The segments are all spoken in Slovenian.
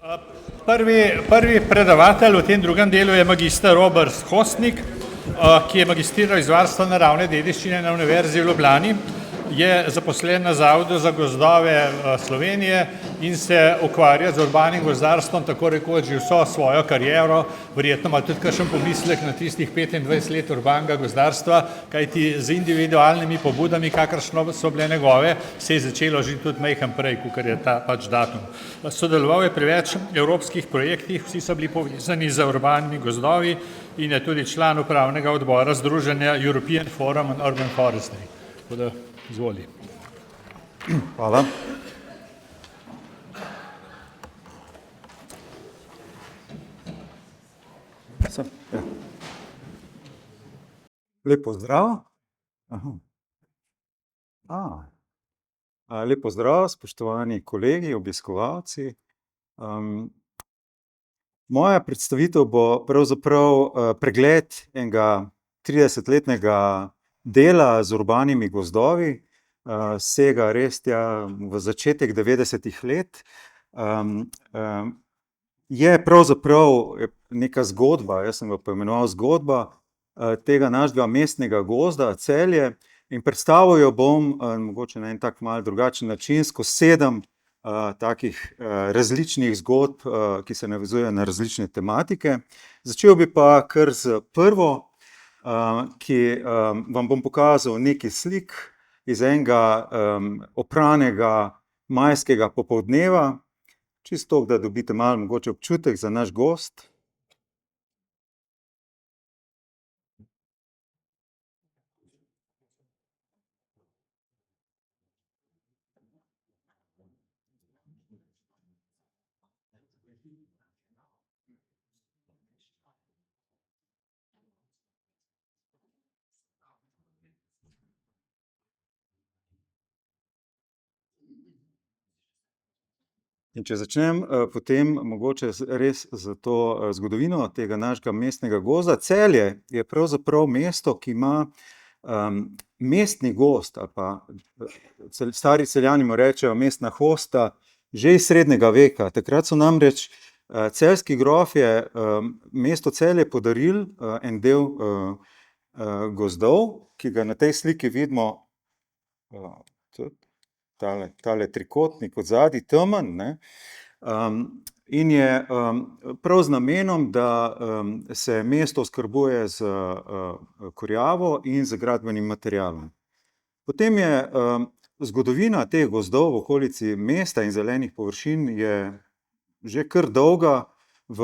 Prvi predavatelj v tem drugem delu je magister Robert Hostnik, ki je magistriral iz varstva naravne dediščine na Univerzi v Ljubljani. Je zaposlen na Zavodu za gozdove Slovenije in se ukvarja z urbanim gozdarstvom tako rekoč že vso svojo kariero. Verjetno ima tudi kakšen pomislek na tistih 25 let urbanega gozdarstva, kajti z individualnimi pobudami, kakršno so bile njegove, se je začelo že tudi majhen prej, kakor je ta pač datum. Sodeloval je pri več evropskih projektih, vsi so bili povezani z urbanimi gozdovi in je tudi član upravnega odbora Združenja European Forum on Urban Forestry. Tako da izvoli. Hvala. Lep pozdrav. Lep pozdrav, spoštovani kolegi, obiskovalci. Moja predstavitev bo pravzaprav pregled enega 30-letnega dela z urbanimi gozdovi, sega res tja v začetek 90-ih let. Je pravzaprav neka zgodba, jaz sem ga poimenoval zgodba tega našega mestnega gozda Celje in predstavil jo bom mogoče na en tak malo drugačen način skozi 7 takih različnih zgodb, ki se navezujejo na različne tematike. Začel bi pa kar z prvo, ki vam bom pokazal nekaj slik iz enega opranega majskega popoldneva, čisto toliko, da dobite malo mogoče občutek za naš gozd. In če začnem potem mogoče res za to zgodovino tega našega mestnega gozda. Celje je pravzaprav mesto, ki ima mestni gozd, ali pa stari Celjani mu rečejo mestna hosta, že iz srednjega veka. Takrat so namreč celjski grofje mestu Celje podarili en del gozdov, ki ga na tej sliki vidimo, tale trikotnik odzadaj, temen, ne. In je prav z namenom, da se mesto oskrbuje s kurjavo in z gradbenim materialom. Potem je zgodovina teh gozdov v okolici mesta in zelenih površin je že kar dolga. V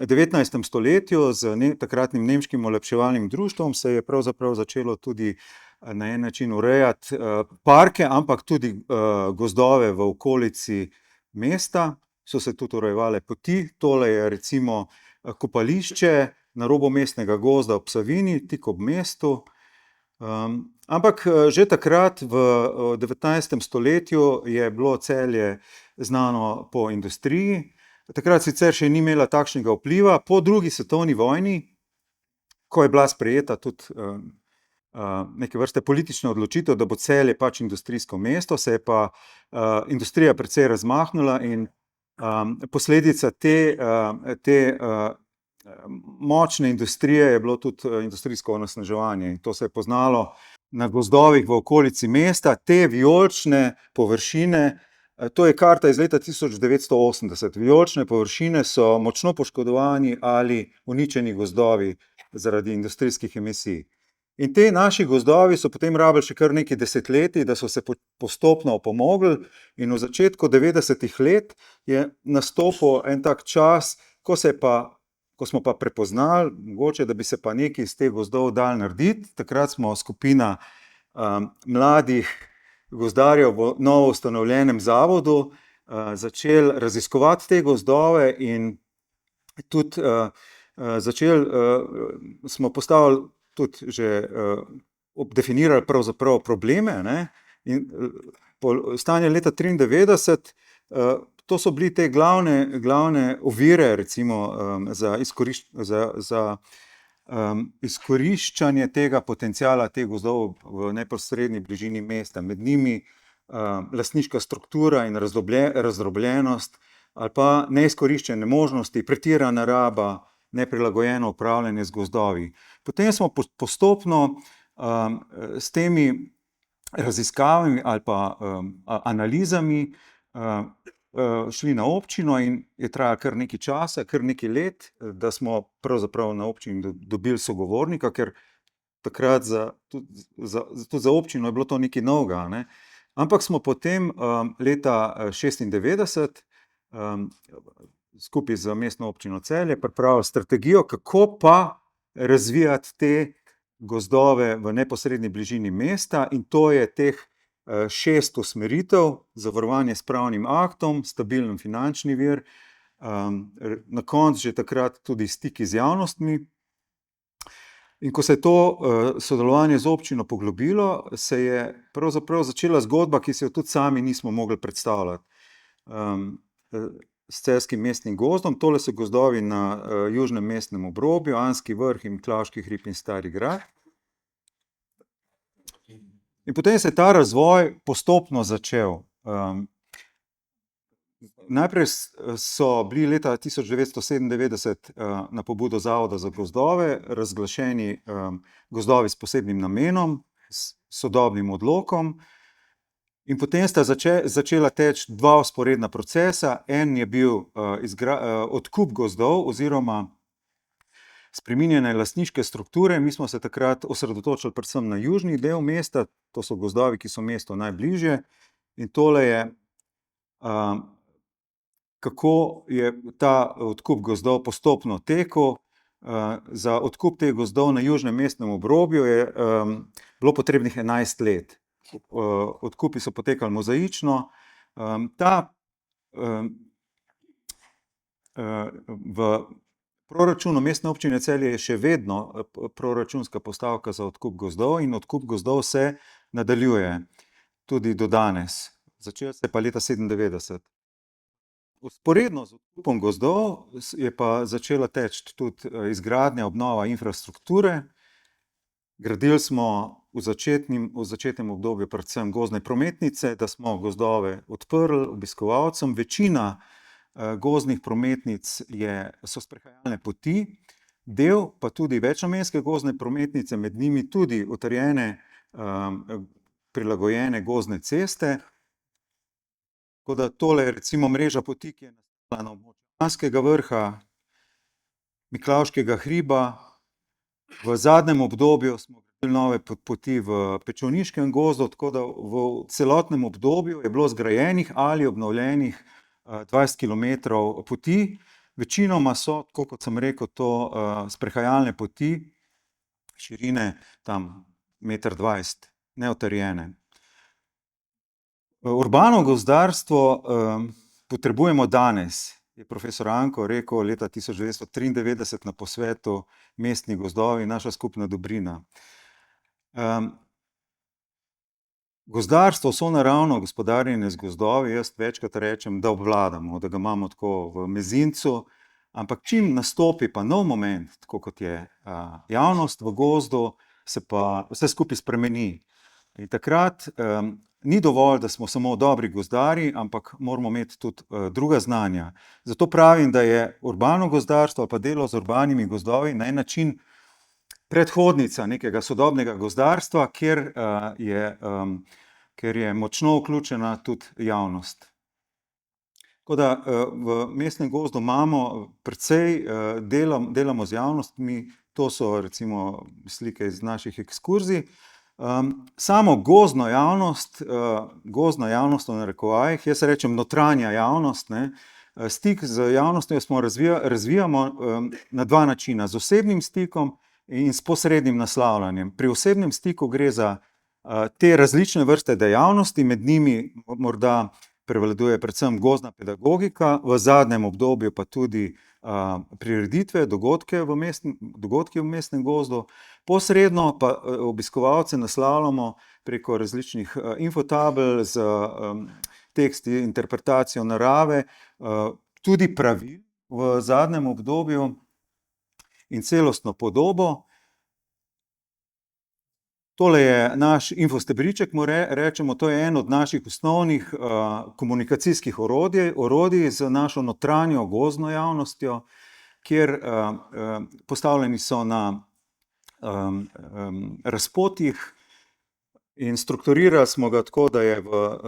19. stoletju z takratnim nemškim olepševalnim društvom se je pravzaprav začelo tudi na en način urejati parke, ampak tudi gozdove v okolici mesta. So se tudi urejevale poti, tole je recimo kopališče na robu mestnega gozda ob Savinji, tik ob mestu. Ampak že takrat v 19. stoletju je bilo Celje znano po industriji. Takrat sicer še ni imela takšnega vpliva. Po drugi svetovni vojni, ko je bila sprejeta tudi neke vrste politična odločitev, da bo Celje pač industrijsko mesto, se je pa industrija precej razmahnila in posledica te močne industrije je bilo tudi industrijsko onesnaževanje. In to se je poznalo na gozdovih v okolici mesta. Te vijolične površine, to je karta iz leta 1980. Vijolične površine so močno poškodovani ali uničeni gozdovi zaradi industrijskih emisij. In te naši gozdovi so potem rabili še kar nekaj desetletij, da so se postopno opomogli, in v začetku 90-ih let je nastopil en tak čas, ko smo pa prepoznali, mogoče, da bi se pa nekaj iz teh gozdov dalo narediti. Takrat smo skupina mladih gozdarjev v novo ustanovljenem zavodu začeli raziskovati te gozdove in tudi smo postavili tudi že definirali pravzaprav probleme, ne. In stanje leta 1993, to so bili te glavne ovire recimo za izkoriščanje tega potenciala teh gozdov v neposredni bližini mesta. Med njimi lastniška struktura in razdrobljenost, ali pa neizkoriščene možnosti, pretirana raba, neprilagojeno upravljanje z gozdovi. Potem smo postopno s temi raziskavami ali pa analizami šli na občino in je trajalo kar nekaj časa, kar nekaj let, da smo pravzaprav na občini dobili sogovornika, ker takrat tudi za občino je bilo to nekaj novega, ne. Ampak smo potem leta 1996 skupaj z Mestno občino Celje pripravili strategijo, kako pa razvijati te gozdove v neposredni bližini mesta, in to je teh 6 usmeritev: zavarovanje s pravnim aktom, stabilen finančni vir, na koncu že takrat tudi stiki z javnostmi. In ko se je to sodelovanje z občino poglobilo, se je pravzaprav začela zgodba, ki si jo tudi sami nismo mogli predstavljati. S Celjskim mestnim gozdom, tole so gozdovi na južnem mestnem obrobju, Anski vrh in Miklavški hrib in Stari grad. In potem se je ta razvoj postopno začel. Najprej so bili leta 1997 na pobudo Zavoda za gozdove razglašeni gozdovi s posebnim namenom, s sodobnim odlokom, in potem sta začela teči 2 vzporedna procesa. En je bil odkup gozdov oziroma spreminjanje lastniške strukture. Mi smo se takrat osredotočili predvsem na južni del mesta, to so gozdovi, ki so mestu najbližje, in tole je kako je ta odkup gozdov postopno tekel. Za odkup teh gozdov na južnem mestnem obrobju je bilo potrebnih 11 let. Odkupi so potekali mozaično. V proračunu Mestne občine Celje je še vedno proračunska postavka za odkup gozdov in odkup gozdov se nadaljuje tudi do danes. Začelo se je pa leta 1997. Vzporedno z odkupom gozdov je pa začela teči tudi izgradnja, obnova infrastrukture. Gradili smo v začetnem obdobju predvsem gozdne prometnice, da smo gozdove odprli obiskovalcem. Večina gozdnih prometnic so sprehajalne poti, del pa tudi večnamenske gozdne prometnice, med njimi tudi utrjene, prilagojene gozdne ceste. Tako da tole je recimo mreža poti, ki je nastala na območju Anskega vrha, Miklavškega hriba. V zadnjem obdobju smo gradili nove poti v Pečovniškem gozdu, tako da v celotnem obdobju je bilo zgrajenih ali obnovljenih 20 kilometrov poti. Večinoma so, tako kot sem rekel, to sprehajalne poti, širine tam 1,20 m, neutrjene. Urbano gozdarstvo potrebujemo danes, je profesor Anko rekel leta 1993 na posvetu Mestni gozdovi, naša skupna dobrina. Gozdarstvo, sonaravno gospodarjenje z gozdovi, jaz večkrat rečem, da obvladamo, da ga imamo tako v mezincu, ampak čim nastopi pa nov moment, tako kot je javnost v gozdu, se pa vse skupaj spremeni. In takrat ni dovolj, da smo samo dobri gozdarji, ampak moramo imeti tudi druga znanja. Zato pravim, da je urbano gozdarstvo ali pa delo z urbanimi gozdovi na en način predhodnica nekega sodobnega gozdarstva, kjer je močno vključena tudi javnost. Tako da v Mestnem gozdu imamo precej, delamo z javnostmi, to so recimo slike iz naših ekskurzij. Samo gozdno javnost v narekovajih, jaz rečem notranja javnost, ne, stik z javnostjo razvijamo na 2 načina, z osebnim stikom in s posrednim naslavljanjem. Pri osebnem stiku gre za te različne vrste dejavnosti, med njimi morda prevladuje predvsem gozdna pedagogika, v zadnjem obdobju pa tudi prireditve, dogodki v Mestnem gozdu. Posredno pa obiskovalce naslavljamo preko različnih infotabel z teksti, interpretacijo narave, tudi pravil v zadnjem obdobju in celostno podobo. Tole je naš infostebriček, mu rečemo, to je en od naših osnovnih komunikacijskih orodij z našo notranjo gozdno javnostjo, kjer postavljeni so na razpotjih in strukturirali smo ga tako, da je v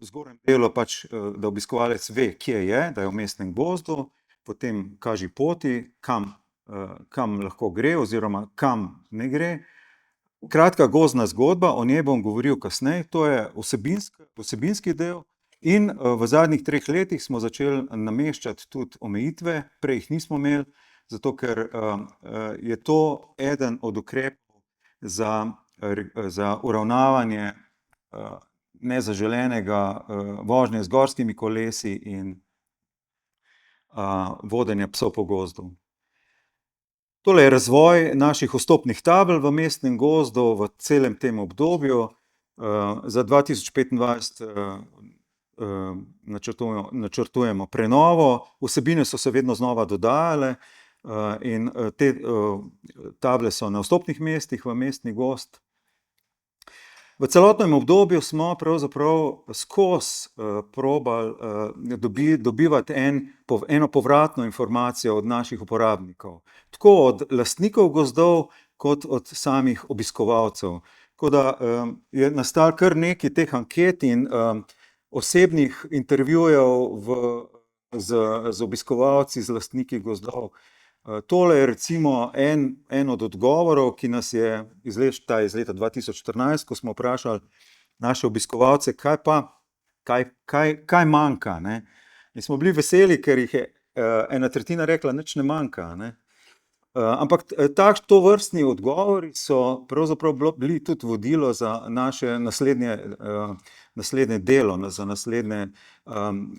zgornjem delu pač, da obiskovalec ve, kje je, da je v mestnem gozdu, potem kaži poti, kam lahko gre oziroma kam ne gre. Kratka gozdna zgodba, o njej bom govoril kasneje, to je vsebinski del in v zadnjih 3 letih smo začeli nameščati tudi omejitve, prej jih nismo imeli, zato ker je to eden od ukrepov za uravnavanje nezaželenega vožnje z gorskimi kolesi in vodenja psov po gozdu. Tole je razvoj naših vstopnih tabel v mestnem gozdu v celem tem obdobju. Za 2025 načrtujemo prenovo, vsebine so se vedno znova dodajale in te table so na vstopnih mestih v mestni gozd. V celotnem obdobju smo pravzaprav skozi probali dobivati eno povratno informacijo od naših uporabnikov, tako od lastnikov gozdov kot od samih obiskovalcev. Tako da je nastalo kar nekaj teh anket in osebnih intervjujev z obiskovalci, z lastniki gozdov. Tole je recimo en od odgovorov, ki nas je iz leta 2014, ko smo vprašali naše obiskovalce, kaj manjka, ne? In smo bili veseli, ker jih je 1/3 rekla, nič ne manjka, ne? Ampak tovrstni odgovori so pravzaprav bili tudi vodilo za naše naslednje delo, za naslednje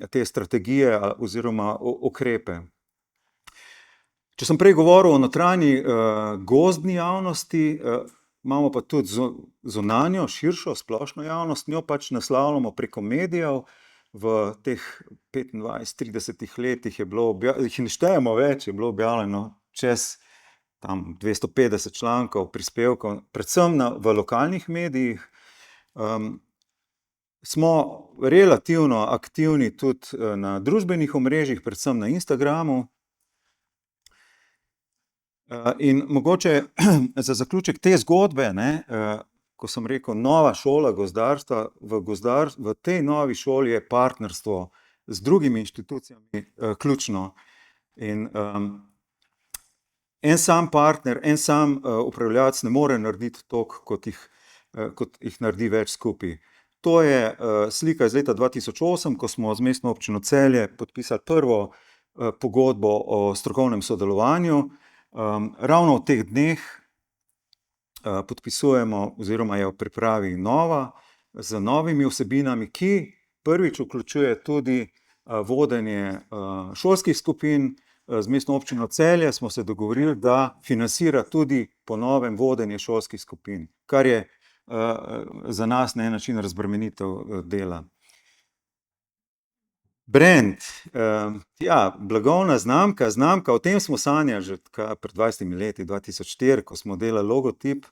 te strategije oziroma ukrepe. Če sem prej govoril o notranji gozdni javnosti, imamo pa tudi zunanjo, širšo, splošno javnost, njo pač naslavljamo preko medijev. V teh 25-30 letih je bilo, jih ne štejemo več, je bilo objavljeno čez 250 člankov, prispevkov, predvsem v lokalnih medijih. Smo relativno aktivni tudi na družbenih omrežjih, predvsem na Instagramu. In mogoče za zaključek te zgodbe, ne, ko sem rekel nova šola gozdarstva, v tej novi šoli je partnerstvo z drugimi inštitucijami ključno. In en sam partner, en sam upravljavec ne more narediti toliko, kot jih naredi več skupaj. To je slika iz leta 2008, ko smo z Mestno občino Celje podpisali prvo pogodbo o strokovnem sodelovanju. Ravno v teh dneh podpisujemo oziroma je v pripravi nova z novimi vsebinami, ki prvič vključuje tudi vodenje šolskih skupin. Z Mestno občino Celje smo se dogovorili, da financira tudi po novem vodenje šolskih skupin, kar je za nas na en način razbremenitev dela. Brand, ja, blagovna znamka, o tem smo sanjali že pred 20 leti, 2004, ko smo delali logotip,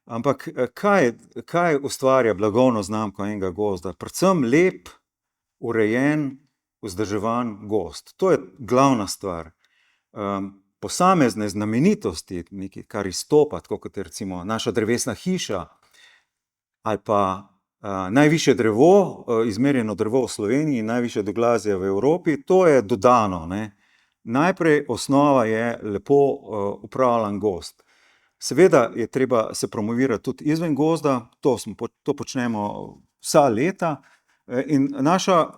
ampak kaj ustvarja blagovno znamko enega gozda? Predvsem lep, urejen, vzdrževan gozd. To je glavna stvar. Posamezne znamenitosti, nekaj, kar izstopa, tako kot je recimo naša drevesna hiša, ali pa najvišje drevo, izmerjeno drevo v Sloveniji, najvišje doglazje v Evropi, to je dodano, ne. Najprej osnova je lepo upravljan gozd. Seveda je treba se promovirati tudi izven gozda, to počnemo vsa leta in naša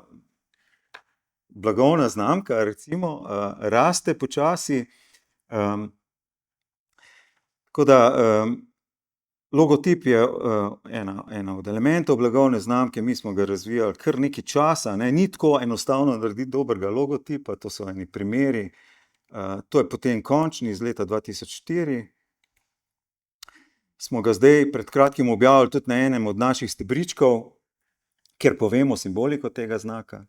blagovna znamka recimo raste počasi, tako da logotip je ena od elementov blagovne znamke, mi smo ga razvijali kar nekaj časa, ne, ni tako enostavno narediti dobrega logotipa, to so eni primeri, to je potem končni iz leta 2004. Smo ga zdaj pred kratkim objavili tudi na enem od naših stebričkov, kjer povemo simboliko tega znaka.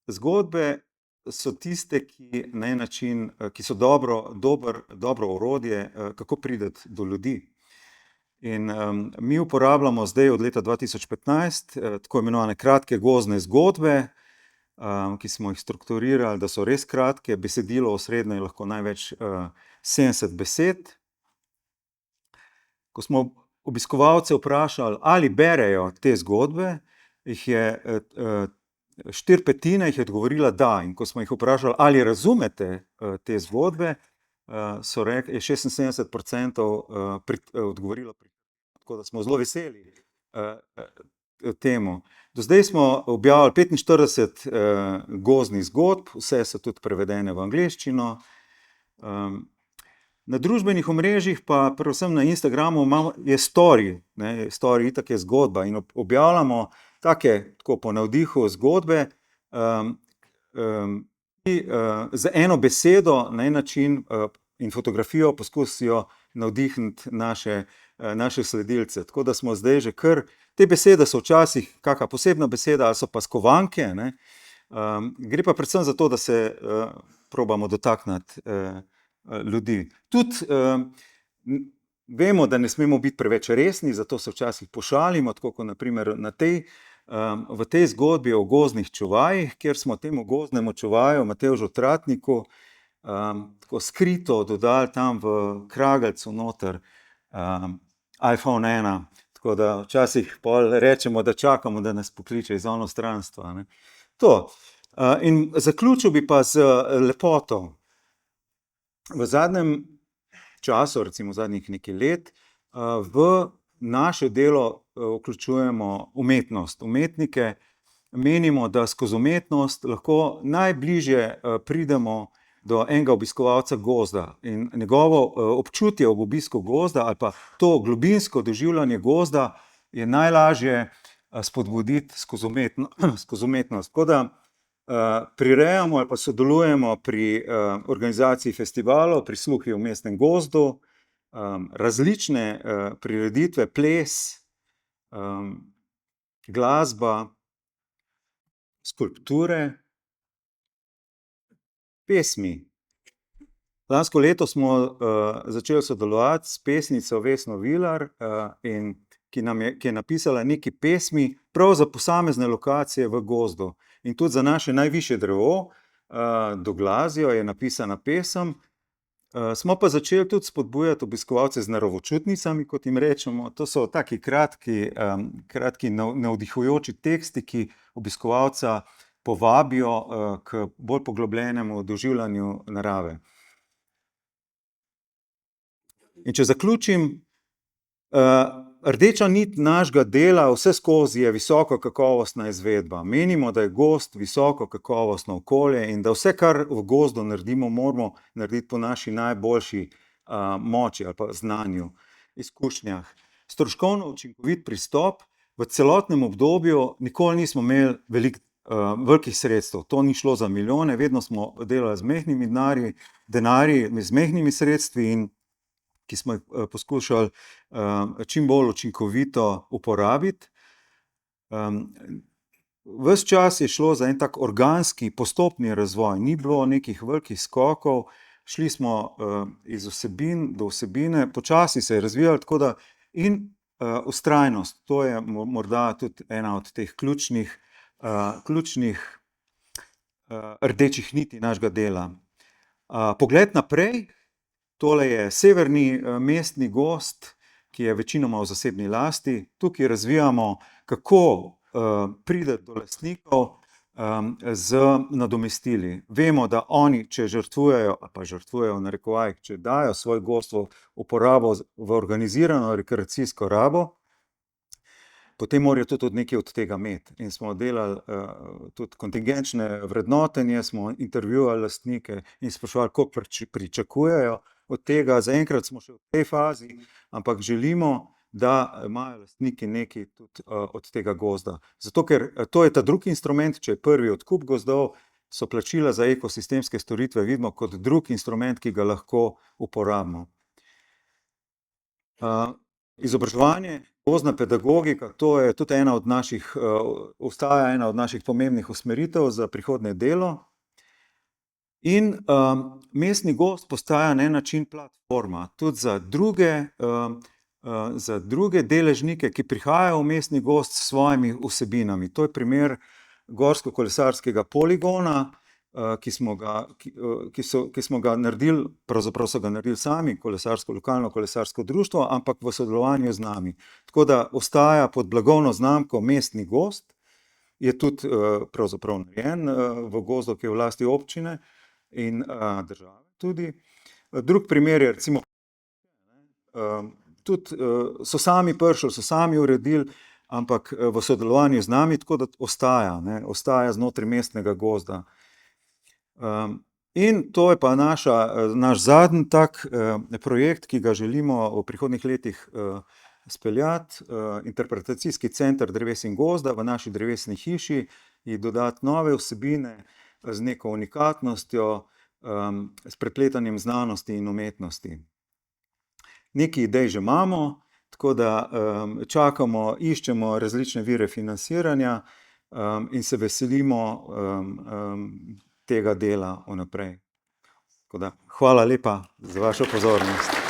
Zgodbe so tiste, ki na en način, ki so dobro orodje, kako priti do ljudi. In mi uporabljamo zdaj od leta 2015 tako imenovane kratke gozdne zgodbe, ki smo jih strukturirali, da so res kratke, besedilo osrednje je lahko največ 70 besed. Ko smo obiskovalce vprašali, ali berejo te zgodbe, jih je 4/5 jih je odgovorila da. In ko smo jih vprašali, ali razumete te zgodbe, je 76% odgovorilo. Tako da smo zelo veseli temu. Do zdaj smo objavili 45 gozdnih zgodb, vse so tudi prevedene v angleščino. Na družbenih omrežjih, pa predvsem na Instagramu, je story, ne, story itak je zgodba in objavljamo take, tako po navdihu zgodbe, ki z eno besedo na en način in fotografijo poskusijo navdihniti naše sledilce. Tako da smo zdaj že kar, te besede so včasih kakšna posebna beseda ali so pa skovanke, ne. Gre pa predvsem za to, da se probamo dotakniti ljudi. Tudi vemo, da ne smemo biti preveč resni, zato se včasih pošalimo, tako kot na primer v tej zgodbi o gozdnih čuvajih, kjer smo temu gozdnemu čuvaju Matevžu Tratniku tako skrito dodali tam v krageljcu noter iPhone 1, tako da včasih pol rečemo, da čakamo, da nas pokliče iz onostranstva, ne. To. In zaključil bi pa z lepoto. V zadnjem času, recimo zadnjih nekaj let, v naše delo vključujemo umetnost, umetnike. Menimo, da skozi umetnost lahko najbližje pridemo do enega obiskovalca gozda in njegovo občutje ob obisku gozda ali pa to globinsko doživljanje gozda je najlažje spodbuditi skozi umetnost. Tako da prirejamo ali pa sodelujemo pri organizaciji festivalov Prisluhi v mestnem gozdu, različne prireditve, ples, glasba, skulpture, pesmi. Lansko leto smo začeli sodelovati s pesnico Vesno Vilar, ki je napisala nekaj pesmi prav za posamezne lokacije v gozdu. In tudi za naše najvišje drevo, Doglazio, je napisana pesem. Smo pa začeli tudi spodbujati obiskovalce z naravočutnicami, kot jim rečemo. To so taki kratki navdihujoči teksti, ki obiskovalca povabijo k bolj poglobljenemu doživljanju narave. In če zaključim, rdeča nit našega dela vseskozi je visoko kakovostna izvedba. Menimo, da je gozd visoko kakovostno okolje in da vse, kar v gozdu naredimo, moramo narediti po naši najboljši moči ali pa znanju, izkušnjah. Stroškovno učinkovit pristop. V celotnem obdobju nikoli nismo imeli velikih sredstev. To ni šlo za milijone, vedno smo delali z majhnimi denarji, z majhnimi sredstvi, in ki smo jih poskušali čim bolj učinkovito uporabiti. Ves čas je šlo za en tak organski, postopni razvoj, ni bilo nekih velikih skokov, šli smo iz vsebin do vsebine, počasi se je razvijalo, tako da in vztrajnost, to je morda tudi ena od teh ključnih rdečih niti našega dela. Pogled naprej. Tole je severni mestni gozd, ki je večinoma v zasebni lasti. Tukaj razvijamo, kako priti do lastnikov z nadomestili. Vemo, da oni, če žrtvujejo, ali pa žrtvujejo v narekovajih, če dajo svoj gozd v uporabo v organizirano rekreacijsko rabo, potem morajo tudi nekaj od tega imeti. In smo delali tudi kontingenčne vrednotenje, smo intervjuvali lastnike in spraševali, koliko pričakujejo od tega. Zaenkrat smo še v tej fazi, ampak želimo, da imajo lastniki nekaj tudi od tega gozda. Zato, ker to je ta drugi instrument, če je prvi odkup gozdov, so plačila za ekosistemske storitve vidimo kot drug instrument, ki ga lahko uporabimo. Izobraževanje, gozdna pedagogika, to je tudi ostaja ena od naših pomembnih usmeritev za prihodnje delo. In mestni gozd postaja na en način platforma tudi za druge deležnike, ki prihajajo v mestni gozd s svojimi vsebinami. To je primer gorsko-kolesarskega poligona, ki smo ga naredili, pravzaprav so ga naredili sami, lokalno kolesarsko društvo, ampak v sodelovanju z nami. Tako da ostaja pod blagovno znamko mestni gozd, je tudi pravzaprav narejen v gozdu, ki je v lasti občine in države tudi. Drug primer je recimo, tudi so sami prišli, so sami uredili, ampak v sodelovanju z nami, tako da ostaja znotraj mestnega gozda. In to je pa naš zadnji tak projekt, ki ga želimo v prihodnjih letih speljati, interpretacijski center dreves in gozda v naši drevesni hiši, in dodati nove vsebine z neko unikatnostjo, s prepletanjem znanosti in umetnosti. Nekaj idej že imamo, tako da čakamo, iščemo različne vire financiranja in se veselimo tega dela vnaprej. Tako da, hvala lepa za vašo pozornost.